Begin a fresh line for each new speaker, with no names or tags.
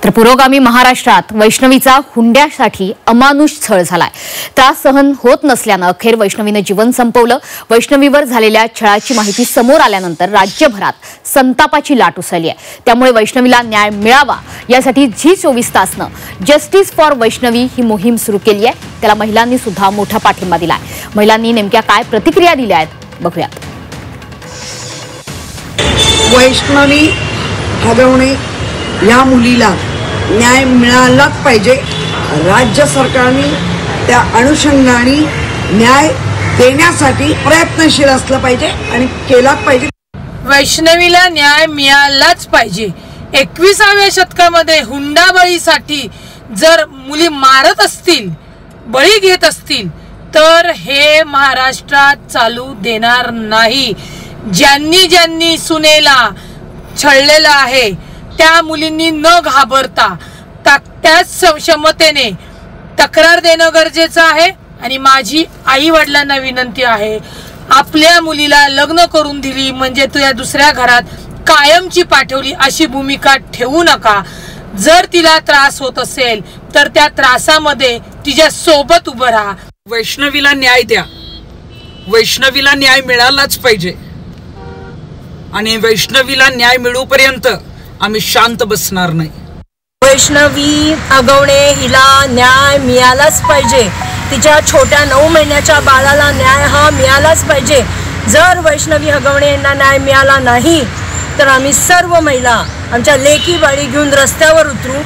तर पुरोगामी महाराष्ट्रात वैष्णवीचा हुंड्यासाठी अमानुष छळ झालाय। त्रास सहन होत नसल्याने अखेर वैष्णवीने जीवन संपवलं। वैष्णवीवर झालेल्या छळाची माहिती समोर आल्यानंतर राज्यभरात संतापाची लाट उसळली आहे। त्यामुळे वैष्णवीला न्याय मिळावा यासाठी झी24 तासनं जस्टिस फॉर वैष्णवी ही मोहीम सुरू केली आहे। त्याला महिलांनी सुद्धा मोठा पाठिंबा दिलाय। महिलांनी नेमक्या काय प्रतिक्रिया दिल्या आहेत बघूयात।
वैष्णवी हगवणे या मुलीला न्याय मिळालाच पाहिजे। राज्य सरकारने त्या अनुषंगाने न्याय देण्यासाठी प्रयत्नशील असलं पाहिजे आणि केलाच पाहिजे।
वैष्णवीला न्याय मिळालाच पाहिजे। 21व्या शतकामध्ये हुंडाबळीसाठी जर मुली मारत असतील, बळी घेत असतील तर हे महाराष्ट्रात चालू देणार नाही। ज्यांनी सुनेला छळलेलं आहे त्या मुलींनी न घाबरता त्याच क्षमतेने तक्रार देणं गरजेचं आहे। आणि माझी आई वडिलांना विनंती आहे, आपल्या मुलीला लग्न करून दिली म्हणजे तुझ्या दुसऱ्या घरात कायमची पाठवली अशी भूमिका ठेवू नका। जर तिला त्रास होत असेल तर त्या त्रासामध्ये तिच्या सोबत उभं राहा।
वैष्णवीला न्याय द्या। वैष्णवीला न्याय मिळालाच पाहिजे आणि वैष्णवीला न्याय मिळूपर्यंत आम्ही शांत बसणार नाही।
वैष्णवी हगवणे हिला न्याय मिळालाच पाहिजे। तिच्या छोट्या 9 महिन्याच्या बाळाला न्याय हा मिळालाच पाहिजे। जर वैष्णवी हगवणे यांना न्याय मिळाला नाही तर आम्ही सर्व महिला आमच्या लेकी बाळी घेऊन रस्त्यावर उतरू।